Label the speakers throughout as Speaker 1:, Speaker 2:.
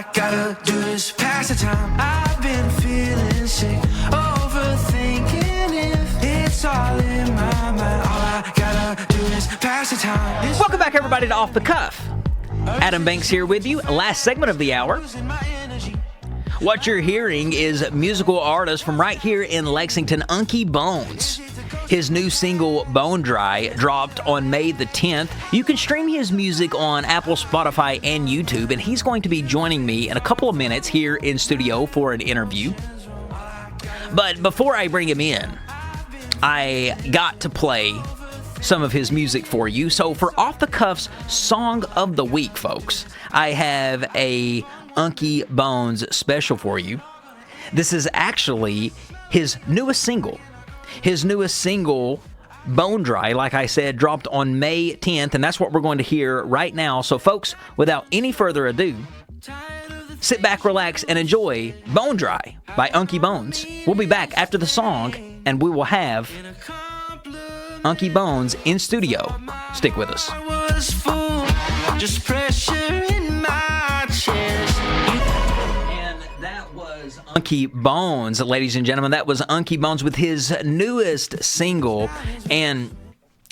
Speaker 1: I gotta do is pass the time. I've been feeling sick, overthinking if it's all in my mind. All I gotta do is pass the time.
Speaker 2: Welcome back, everybody, to Off the Cuff. Adam Banks here with you. Last segment of the hour. What you're hearing is musical artist from right here in Lexington, Unky Bones. His new single, Bone Dry, dropped on May the 10th. You can stream his music on Apple, Spotify, and YouTube, and he's going to be joining me in a couple of minutes here in studio for an interview. But before I bring him in, I got to play some of his music for you. So for Off the Cuff's Song of the Week, folks, I have a Unky Bones special for you. This is actually his newest single. His newest single, Bone Dry, like I said, dropped on May 10th, and that's what we're going to hear right now. So, folks, without any further ado, sit back, relax, and enjoy Bone Dry by Unky Bones. We'll be back after the song, and we will have Unky Bones in studio. Stick with us.
Speaker 1: I was full, just pressure in my chest.
Speaker 2: Unky Bones, ladies and gentlemen. That was Unky Bones with his newest single, and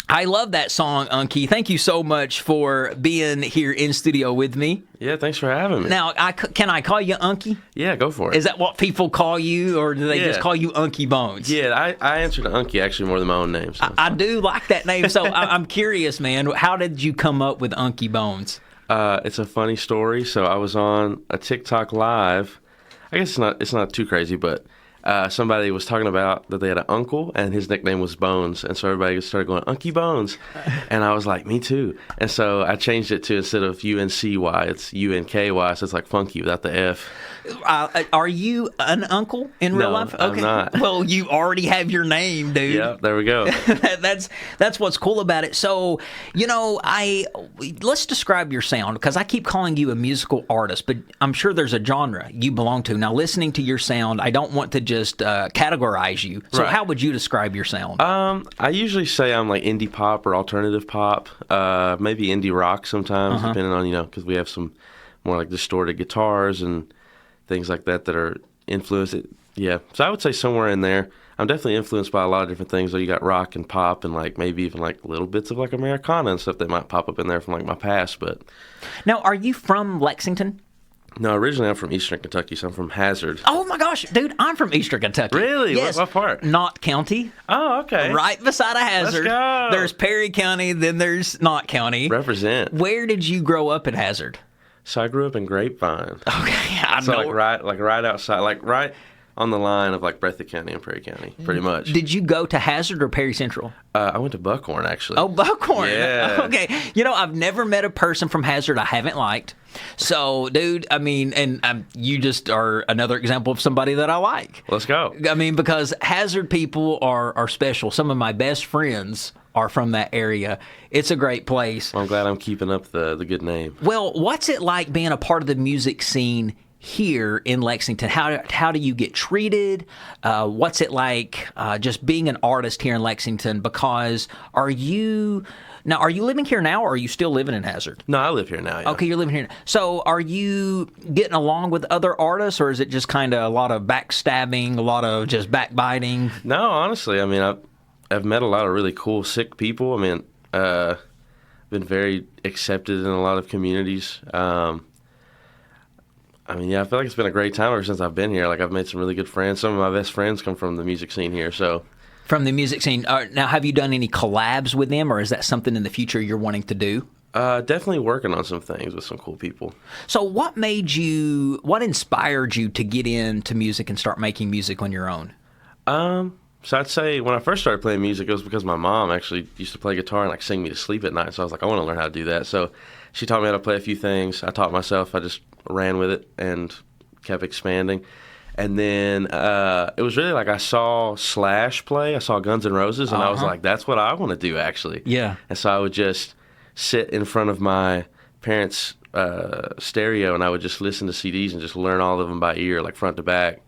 Speaker 2: I love that song, Unky. Thank you so much for being here in studio with me.
Speaker 3: Yeah, thanks for having me.
Speaker 2: Now, can I call you Unky?
Speaker 3: Yeah, go for it.
Speaker 2: Is that what people call you, or do they just call you Unky Bones?
Speaker 3: Yeah, I answer to Unky actually more than my own name. So
Speaker 2: I do like that name, so I'm curious, man. How did you come up with Unky Bones?
Speaker 3: It's a funny story. So I was on a TikTok live. I guess it's not too crazy, but somebody was talking about that they had an uncle, and his nickname was Bones, and so everybody started going, Unky Bones, and I was like, me too. And so I changed it to, instead of UNCY, it's UNKY, so it's like funky without the F.
Speaker 2: Are you an uncle in real life?
Speaker 3: Okay. I'm not.
Speaker 2: Well, you already have your name, dude.
Speaker 3: Yeah, there we go.
Speaker 2: That's what's cool about it. So, let's describe your sound, because I keep calling you a musical artist, but I'm sure there's a genre you belong to. Now, listening to your sound, I don't want to just categorize you. So
Speaker 3: Right.
Speaker 2: How would you describe your sound?
Speaker 3: I usually say I'm like indie pop or alternative pop, maybe indie rock sometimes, depending on, because we have some more like distorted guitars and things like that are influenced. Yeah, so I would say somewhere in there. I'm definitely influenced by a lot of different things. So you got rock and pop and like maybe even like little bits of like Americana and stuff that might pop up in there from like my past. But
Speaker 2: Now, are you from Lexington?
Speaker 3: no, originally I'm from Eastern Kentucky, so I'm from Hazard.
Speaker 2: Oh my gosh, dude, I'm from Eastern Kentucky.
Speaker 3: Really?
Speaker 2: Yes.
Speaker 3: What part?
Speaker 2: Knott County.
Speaker 3: Oh, okay.
Speaker 2: Right beside a Hazard.
Speaker 3: Let's go.
Speaker 2: There's Perry County, then there's Knott County.
Speaker 3: Represent.
Speaker 2: Where did you grow up at Hazard?
Speaker 3: So I grew up in Grapevine.
Speaker 2: Okay, I
Speaker 3: So
Speaker 2: know.
Speaker 3: like right outside, like right on the line of like Breathitt County and Perry County, pretty much.
Speaker 2: Did you go to Hazard or Perry Central?
Speaker 3: I went to Buckhorn actually.
Speaker 2: Oh, Buckhorn.
Speaker 3: Yeah.
Speaker 2: Okay. I've never met a person from Hazard I haven't liked. So, dude, I mean, and you just are another example of somebody that I like.
Speaker 3: Let's go.
Speaker 2: I mean, because Hazard people are special. Some of my best friends are from that area. It's a great place.
Speaker 3: Well, I'm glad I'm keeping up the good name.
Speaker 2: Well, what's it like being a part of the music scene here in Lexington? How do you get treated? What's it like just being an artist here in Lexington? Because are you living here now, or are you still living in Hazard?
Speaker 3: No, I live here now. Yeah.
Speaker 2: Okay, you're living here. So are you getting along with other artists, or is it just kind of a lot of backstabbing, a lot of just backbiting?
Speaker 3: No, honestly, I mean, I've met a lot of really cool, sick people. I mean, been very accepted in a lot of communities. I feel like it's been a great time ever since I've been here. Like, I've made some really good friends. Some of my best friends come from the music scene here, so.
Speaker 2: From the music scene. Now, have you done any collabs with them, or is that something in the future you're wanting to do?
Speaker 3: Definitely working on some things with some cool people.
Speaker 2: So what inspired you to get into music and start making music on your own?
Speaker 3: So I'd say when I first started playing music, it was because my mom actually used to play guitar and like sing me to sleep at night. So I was like, I want to learn how to do that. So she taught me how to play a few things. I taught myself. I just ran with it and kept expanding. And then it was really like I saw Slash play. I saw Guns N' Roses, and I was like, that's what I want to do, actually.
Speaker 2: Yeah.
Speaker 3: And so I would just sit in front of my parents' stereo, and I would just listen to CDs and just learn all of them by ear, like front to back.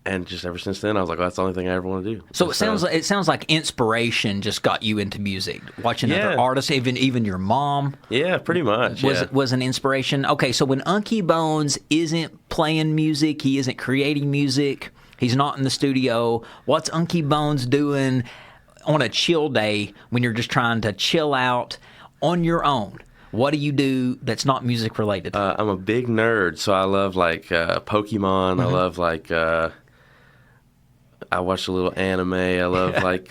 Speaker 3: And just ever since then, I was like, that's the only thing I ever want to do.
Speaker 2: So it sounds like inspiration just got you into music. Watching other artists, even your mom.
Speaker 3: Yeah, pretty much.
Speaker 2: Was an inspiration. Okay, so when Unky Bones isn't playing music, he isn't creating music, he's not in the studio. What's Unky Bones doing on a chill day when you're just trying to chill out on your own? What do you do that's not music related?
Speaker 3: I'm a big nerd, so I love like Pokemon. I love like. I watch a little anime. I love like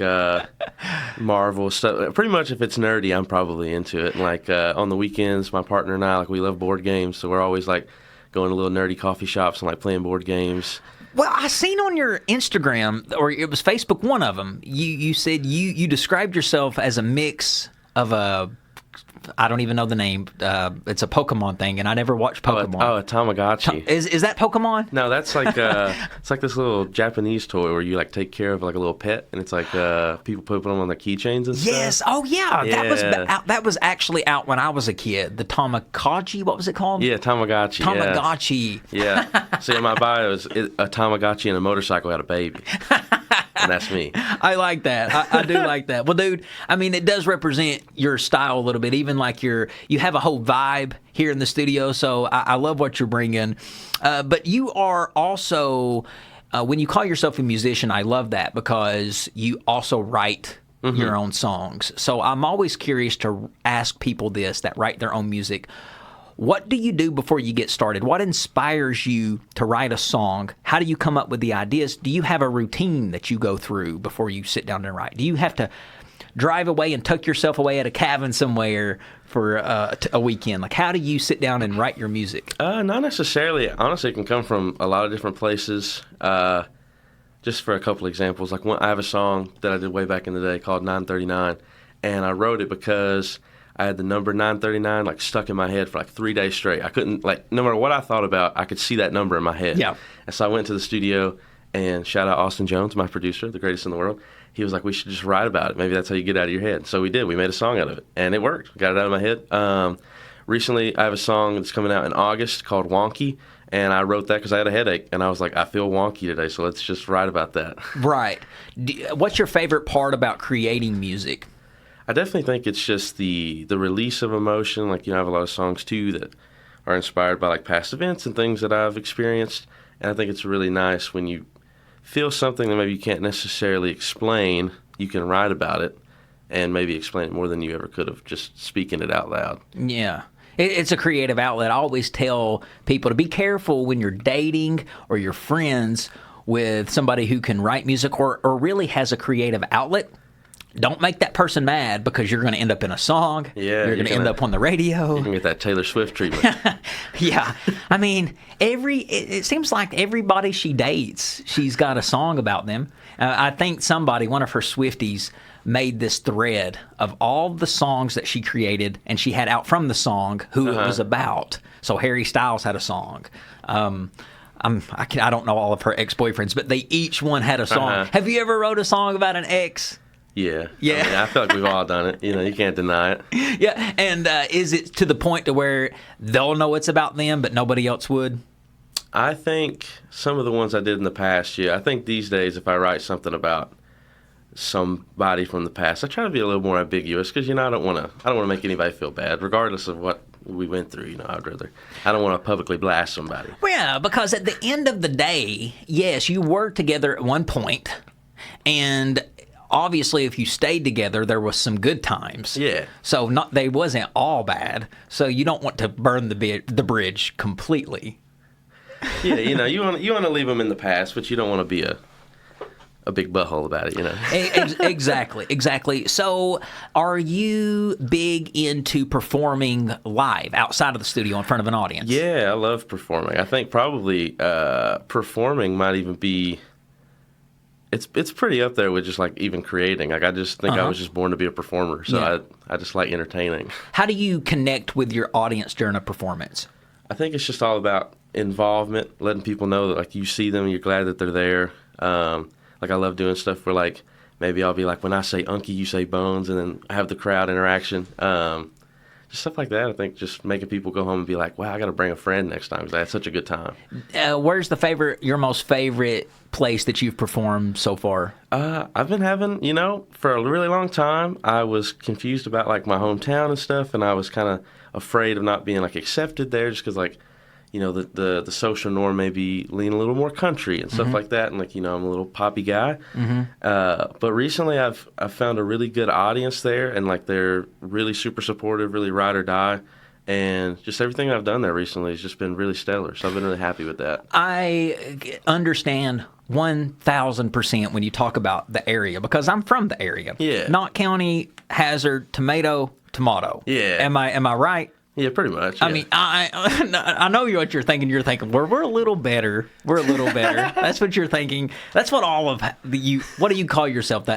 Speaker 3: Marvel stuff. Pretty much if it's nerdy, I'm probably into it. And like on the weekends, my partner and I, like we love board games, so we're always like going to little nerdy coffee shops and like playing board games.
Speaker 2: Well, I seen on your Instagram, or it was Facebook, one of them, you said you described yourself as a mix of a, I don't even know the name. It's a Pokemon thing, and I never watched Pokemon.
Speaker 3: A Tamagotchi.
Speaker 2: Is that Pokemon?
Speaker 3: No, that's like it's like this little Japanese toy where you like take care of like a little pet, and it's like people put them on their keychains and stuff.
Speaker 2: Yes. Oh yeah. That was actually out when I was a kid. The Tamagotchi. What was it called?
Speaker 3: Yeah, Tamagotchi.
Speaker 2: Tamagotchi.
Speaker 3: Yeah. So in my bio is a Tamagotchi and a motorcycle had a baby. And that's me.
Speaker 2: I like that. I do like that. Well, dude, I mean, it does represent your style a little bit. Even like you have a whole vibe here in the studio. So I love what you're bringing. But you are also, when you call yourself a musician, I love that because you also write your own songs. So I'm always curious to ask people this that write their own music. What do you do before you get started? What inspires you to write a song? How do you come up with the ideas? Do you have a routine that you go through before you sit down and write? Do you have to drive away and tuck yourself away at a cabin somewhere for a weekend? Like, how do you sit down and write your music?
Speaker 3: Not necessarily. Honestly, it can come from a lot of different places. Just for a couple examples, like I have a song that I did way back in the day called 939, and I wrote it because I had the number 939 like stuck in my head for like 3 days straight. I couldn't, like, no matter what I thought about, I could see that number in my head.
Speaker 2: Yeah.
Speaker 3: And so I went to the studio, and shout out Austin Jones, my producer, the greatest in the world. He was like, we should just write about it. Maybe that's how you get it out of your head. So we did. We made a song out of it, and it worked. Got it out of my head. Recently, I have a song that's coming out in August called Wonky, and I wrote that because I had a headache, and I was like, I feel wonky today, so let's just write about that.
Speaker 2: Right. What's your favorite part about creating music?
Speaker 3: I definitely think it's just the release of emotion. Like, I have a lot of songs, too, that are inspired by, like, past events and things that I've experienced, and I think it's really nice when you feel something that maybe you can't necessarily explain, you can write about it and maybe explain it more than you ever could have just speaking it out loud.
Speaker 2: Yeah. It's a creative outlet. I always tell people to be careful when you're dating or you're friends with somebody who can write music or really has a creative outlet. Don't make that person mad because you're going to end up in a song.
Speaker 3: Yeah,
Speaker 2: you're going to end up on the radio.
Speaker 3: You're going to get that Taylor Swift treatment.
Speaker 2: Yeah. I mean, it seems like everybody she dates, she's got a song about them. I think one of her Swifties, made this thread of all the songs that she created, and she had out from the song who it was about. So Harry Styles had a song. I don't know all of her ex-boyfriends, but they each one had a song. Have you ever wrote a song about an ex?
Speaker 3: Yeah.
Speaker 2: Yeah.
Speaker 3: I mean, I feel like we've all done it. You can't deny it.
Speaker 2: Yeah. And is it to the point to where they'll know it's about them, but nobody else would?
Speaker 3: I think some of the ones I did in the past, yeah. I think these days if I write something about somebody from the past, I try to be a little more ambiguous because, I don't want to make anybody feel bad, regardless of what we went through. I don't want to publicly blast somebody.
Speaker 2: Well, yeah, because at the end of the day, yes, you were together at one point, and obviously, if you stayed together, there was some good times.
Speaker 3: Yeah.
Speaker 2: So they wasn't all bad. So you don't want to burn the bridge completely.
Speaker 3: Yeah, you want to leave them in the past, but you don't want to be a big butthole about it,
Speaker 2: Exactly. So are you big into performing live outside of the studio in front of an audience?
Speaker 3: Yeah, I love performing. I think probably performing might even be. It's pretty up there with just like even creating. Like I just think I was just born to be a performer, so I just like entertaining.
Speaker 2: How do you connect with your audience during a performance?
Speaker 3: I think it's just all about involvement, letting people know that like you see them, you're glad that they're there. Like I love doing stuff where like maybe I'll be like when I say Unky, you say Bones, and then I have the crowd interaction. just stuff like that. I think just making people go home and be like, wow, I got to bring a friend next time because I had such a good time.
Speaker 2: Where's your most favorite place that you've performed so far?
Speaker 3: I've been having, for a really long time, I was confused about like my hometown and stuff, and I was kind of afraid of not being like accepted there just because like, the social norm maybe lean a little more country and stuff like that, and like I'm a little poppy guy. But recently I've found a really good audience there, and like they're really super supportive, really ride or die, and just everything I've done there recently has just been really stellar. So I've been really happy with that.
Speaker 2: I understand 1,000% when you talk about the area because I'm from the area.
Speaker 3: Yeah.
Speaker 2: Knott County, Hazard, tomato.
Speaker 3: Yeah.
Speaker 2: Am I right?
Speaker 3: Yeah, pretty much. Yeah.
Speaker 2: I mean, I know what you're thinking. You're thinking, we're a little better. We're a little better. That's what you're thinking. That's what all of what do you call yourself?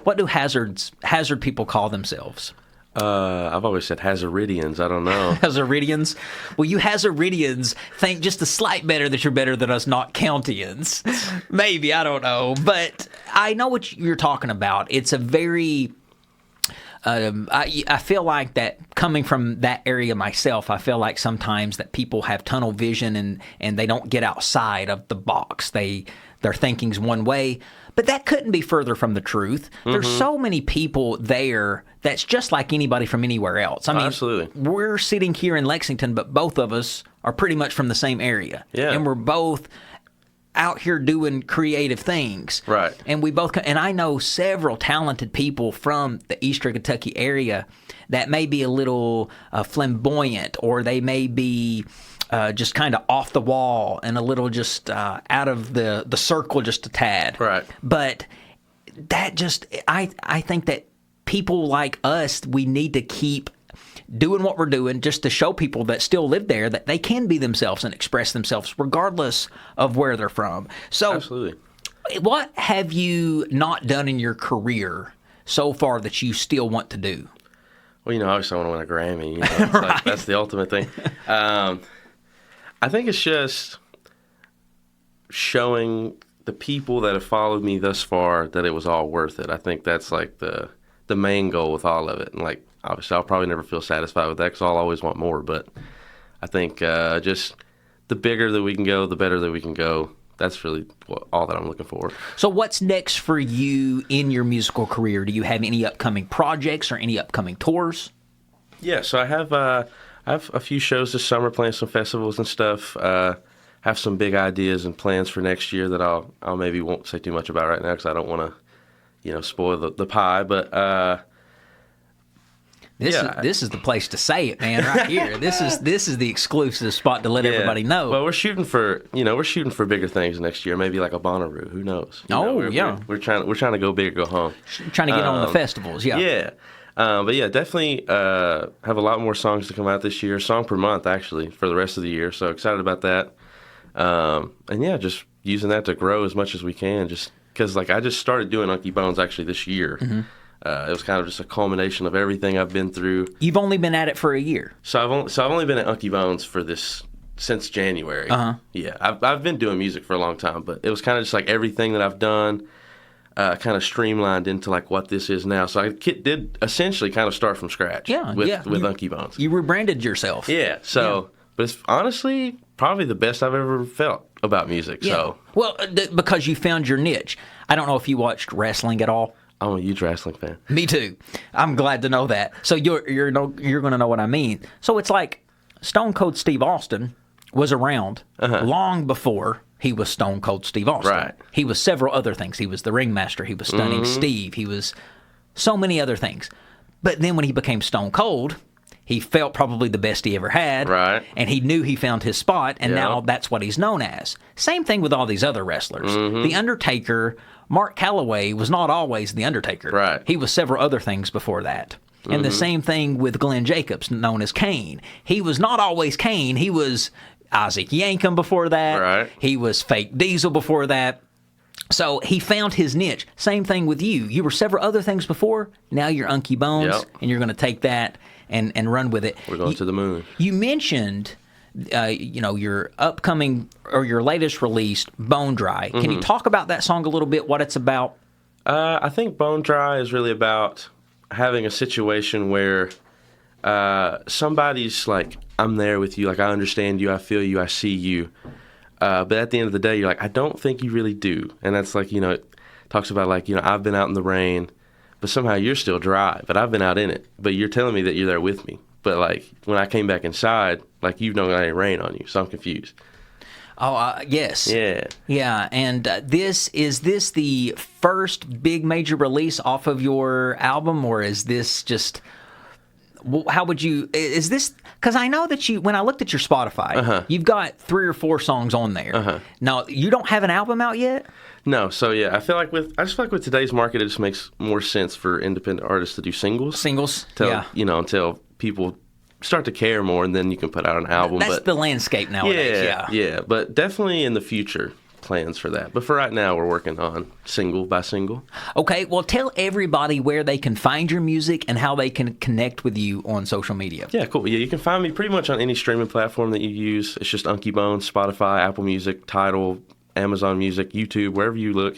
Speaker 2: What do hazard people call themselves?
Speaker 3: I've always said Hazardians. I don't know.
Speaker 2: Hazardians? Well, you Hazardians think just a slight better that you're better than us Knott Countians. Maybe, I don't know. But I know what you're talking about. It's a very... I feel like that coming from that area myself, I feel like sometimes that people have tunnel vision and they don't get outside of the box. Their thinking's one way, but that couldn't be further from the truth. There's so many people there that's just like anybody from anywhere else. I mean,
Speaker 3: absolutely.
Speaker 2: We're sitting here in Lexington, but both of us are pretty much from the same area.
Speaker 3: Yeah.
Speaker 2: And we're both out here doing creative things.
Speaker 3: Right.
Speaker 2: And and I know several talented people from the Eastern Kentucky area that may be a little flamboyant, or they may be just kind of off the wall and a little just out of the circle just a tad.
Speaker 3: Right.
Speaker 2: But that just, I think that people like us, we need to keep doing what we're doing just to show people that still live there that they can be themselves and express themselves regardless of where they're from. So,
Speaker 3: absolutely.
Speaker 2: What have you not done in your career so far that you still want to do?
Speaker 3: Well, obviously I want to win a Grammy. It's
Speaker 2: right.
Speaker 3: like, that's the ultimate thing. I think it's just showing the people that have followed me thus far that it was all worth it. I think that's like the main goal with all of it. And like, obviously, I'll probably never feel satisfied with that because I'll always want more. But I think just the bigger that we can go, the better that we can go. That's really all that I'm looking for.
Speaker 2: So what's next for you in your musical career? Do you have any upcoming projects or any upcoming tours?
Speaker 3: Yeah, so I have a few shows this summer, playing some festivals and stuff. Have some big ideas and plans for next year that I'll maybe won't say too much about right now because I don't want to, spoil the pie. But
Speaker 2: This is the place to say it, man, right here. This is the exclusive spot to let everybody know.
Speaker 3: Well, we're shooting for bigger things next year, maybe like a Bonnaroo. Who knows? We're trying to go big or go home.
Speaker 2: Trying to get on the festivals, yeah.
Speaker 3: Yeah. But yeah, definitely have a lot more songs to come out this year. Song per month, actually, for the rest of the year. So excited about that. And yeah, just using that to grow as much as we can. Just because, like, I just started doing Unky Bones actually this year. It was kind of just a culmination of everything I've been through.
Speaker 2: You've only been at it for a year.
Speaker 3: So I've only been at Unky Bones since January. Yeah, I've been doing music for a long time, but it was kind of just like everything that I've done kind of streamlined into like what this is now. So I did essentially kind of start from scratch. With Unky Bones.
Speaker 2: You rebranded yourself.
Speaker 3: Yeah. So, but it's honestly probably the best I've ever felt about music.
Speaker 2: Yeah.
Speaker 3: So
Speaker 2: well, because you found your niche. I don't know if you watched wrestling at all.
Speaker 3: I'm a huge wrestling fan.
Speaker 2: Me too. I'm glad to know that. So you're going to know what I mean. So it's like Stone Cold Steve Austin was around long before he was Stone Cold Steve Austin.
Speaker 3: Right.
Speaker 2: He was several other things. He was the Ringmaster. He was Stunning Steve. He was so many other things. But then when he became Stone Cold, he felt probably the best he ever had.
Speaker 3: Right.
Speaker 2: And he knew he found his spot, and now that's what he's known as. Same thing with all these other wrestlers. The Undertaker, Mark Calloway, was not always The Undertaker.
Speaker 3: Right.
Speaker 2: He was several other things before that. And the same thing with Glenn Jacobs, known as Kane. He was not always Kane. He was Isaac Yankem before that.
Speaker 3: Right.
Speaker 2: He was Fake Diesel before that. So he found his niche. Same thing with you. You were several other things before. Now you're Unky Bones, and you're going to take that and run with it.
Speaker 3: We're going to the moon.
Speaker 2: You mentioned, your upcoming or your latest release, Bone Dry. Can you talk about that song a little bit? What it's about?
Speaker 3: I think Bone Dry is really about having a situation where somebody's like, I'm there with you, like I understand you, I feel you, I see you. But at the end of the day, you're like, I don't think you really do. And that's like, it talks about like, I've been out in the rain, but somehow you're still dry, but I've been out in it. But you're telling me that you're there with me. But like when I came back inside, like you've known I ain't rain on you, so I'm confused.
Speaker 2: Oh, yes.
Speaker 3: Yeah.
Speaker 2: Yeah, and is this the first big major release off of your album, or is this just... How would you... Is this... Because I know that when I looked at your Spotify, you've got 3 or 4 songs on there. Now, you don't have an album out yet?
Speaker 3: No, so yeah, I just feel like with today's market, it just makes more sense for independent artists to do singles. Until people start to care more, and then you can put out an album.
Speaker 2: That's the landscape nowadays,
Speaker 3: Yeah, but definitely in the future, plans for that. But for right now, we're working on single by single.
Speaker 2: Okay, well, tell everybody where they can find your music and how they can connect with you on social media.
Speaker 3: Yeah, cool. Yeah, you can find me pretty much on any streaming platform that you use. It's just Unky Bones, Spotify, Apple Music, Tidal, Amazon Music, YouTube, wherever you look.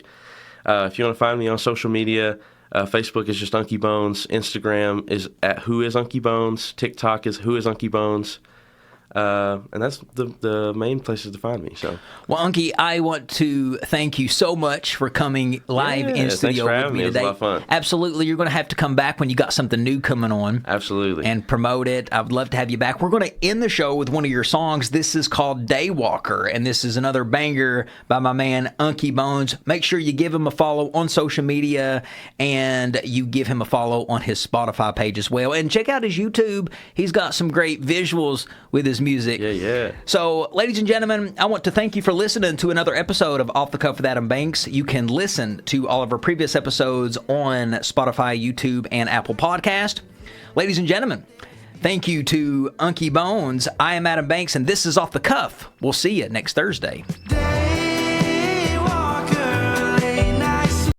Speaker 3: If you want to find me on social media, Facebook is just Unky Bones. Instagram is at whoisunkybones. TikTok is whoisunkybones. And that's the main places to find me. So,
Speaker 2: well, Unky, I want to thank you so much for coming live in studio with me today.
Speaker 3: It was a lot of fun.
Speaker 2: Absolutely, you're going to have to come back when you got something new coming on.
Speaker 3: Absolutely,
Speaker 2: and promote it. I'd love to have you back. We're going to end the show with one of your songs. This is called Daywalker, and this is another banger by my man Unky Bones. Make sure you give him a follow on social media, and you give him a follow on his Spotify page as well. And check out his YouTube. He's got some great visuals with his music.
Speaker 3: Yeah.
Speaker 2: So, ladies and gentlemen, I want to thank you for listening to another episode of Off the Cuff with Adam Banks. You can listen to all of our previous episodes on Spotify, YouTube, and Apple Podcast. Ladies and gentlemen, thank you to Unky Bones. I am Adam Banks, and this is Off the Cuff. We'll see you next Thursday.